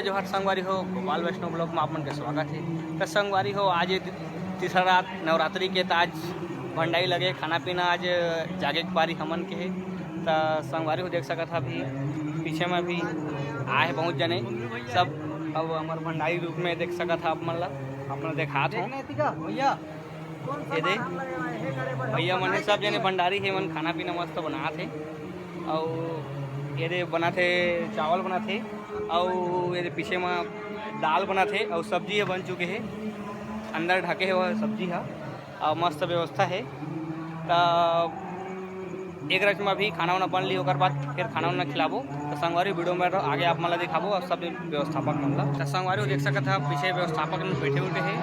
जोहार संगवारी हो, गोपाल वैष्णव ब्लॉग में आपन के स्वागत है। तो संगवारी हो, आज तीसरा रात नवरात्रि के आज भंडाई लगे, खाना पीना आज जागे के बारी हमन के है। तो संगवारी हो देख सकत था भी पीछे में भी आए बहुत जने सब। अब हमारे भंडारी रूप में देख सकत था आप मन ला अपना देखा था भैया मने सब जने भंडारी है मन खाना पीना मस्त बना थे। और ये बना थे चावल बना थे और ये पीछे में दाल बना थे और सब्जी है बन चुके हैं, अंदर ढके है वह सब्जी है और मस्त व्यवस्था है। तो एक रच में भी खाना वाना बन ली होकर बाद फिर खाना वाना खिलाबो। तो संगवारी वीडियो में आगे आप मतलब दिखाबो और सब व्यवस्थापक मतलब। तो संगवारी देख सकते हैं पीछे व्यवस्थापक में बैठे उठे हैं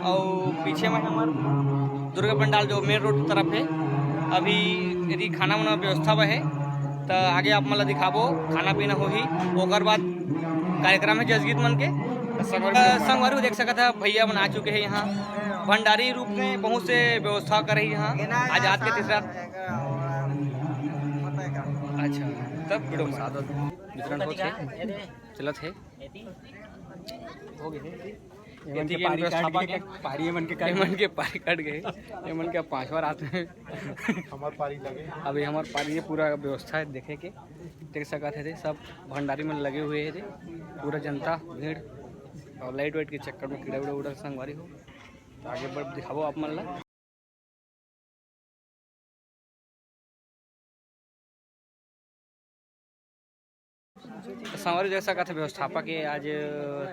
और पीछे में हमारे दुर्गा पंडाल जो मेन रोड तरफ है। अभी यदि खाना वाना व्यवस्था है तो आगे आप मतलब दिखाबो, खाना पीना हो ही ओकर बाद कार्यक्रम है जजगीत मन के। संगवारी देख सकते हैं भैया बना चुके हैं यहाँ भंडारी रूप में बहुत से व्यवस्था कर रही यहाँ आज आज के तीसरा। अच्छा तब वीडियो में वितरण होते चलत है हो गए पारी मन के पारी कट गए ये मन के 5वां रात में हमार पारी लगे। अभी हमार पारी पूरा व्यवस्था है देखे के देख सकते थे सब भंडारी में लगे हुए थे पूरा जनता भीड़ और लाइट वाइट के चक्कर में कीड़ा उड़ा उड़ा संगवारी हो। तो आगे बढ़ दिखाओ आप मन ला। संगवारी जैसा का व्यवस्थापक है आज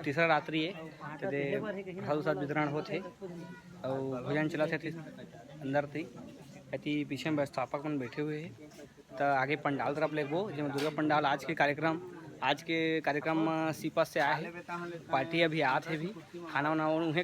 तीसरा रात्रि है तो प्रसाद साथ वितरण होते और भोजन चला थे अंदर थी अति पीछे में व्यवस्थापक मन बैठे हुए हैं। तो आगे पंडाल तरफ लेगो जिसमें दुर्गा पंडाल आज के कार्यक्रम सीपा से आए हैं पार्टी अभी आते भी खाना वाना उन्हें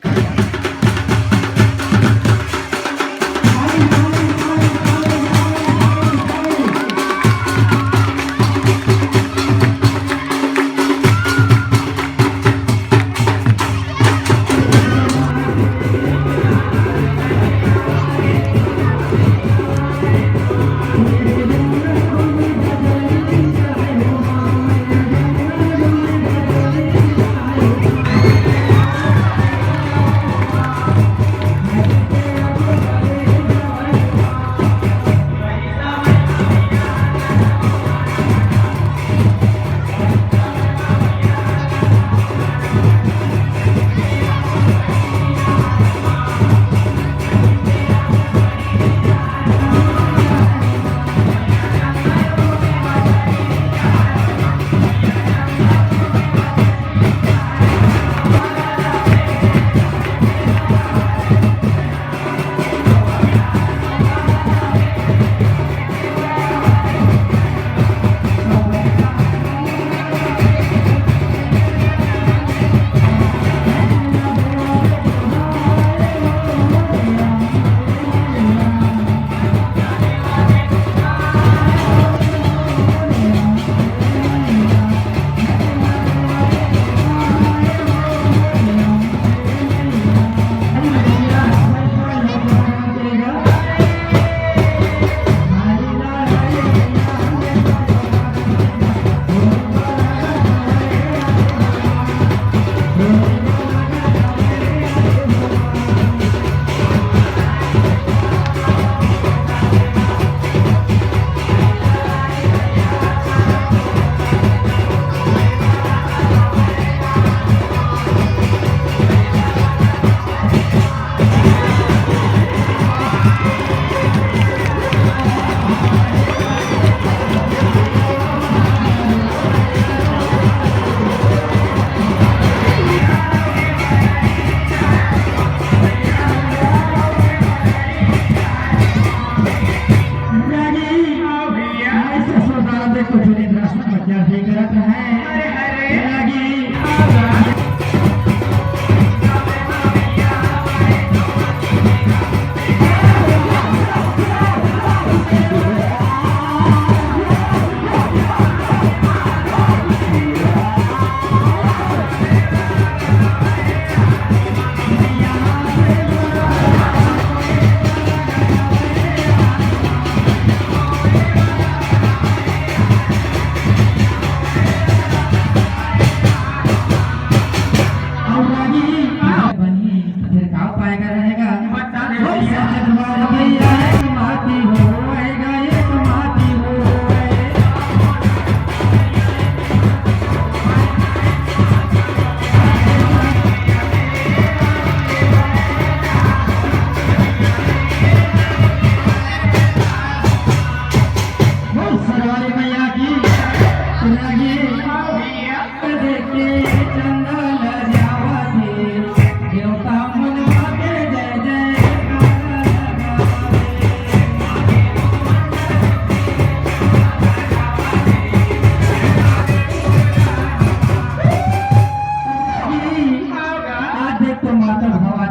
वाचक भवानी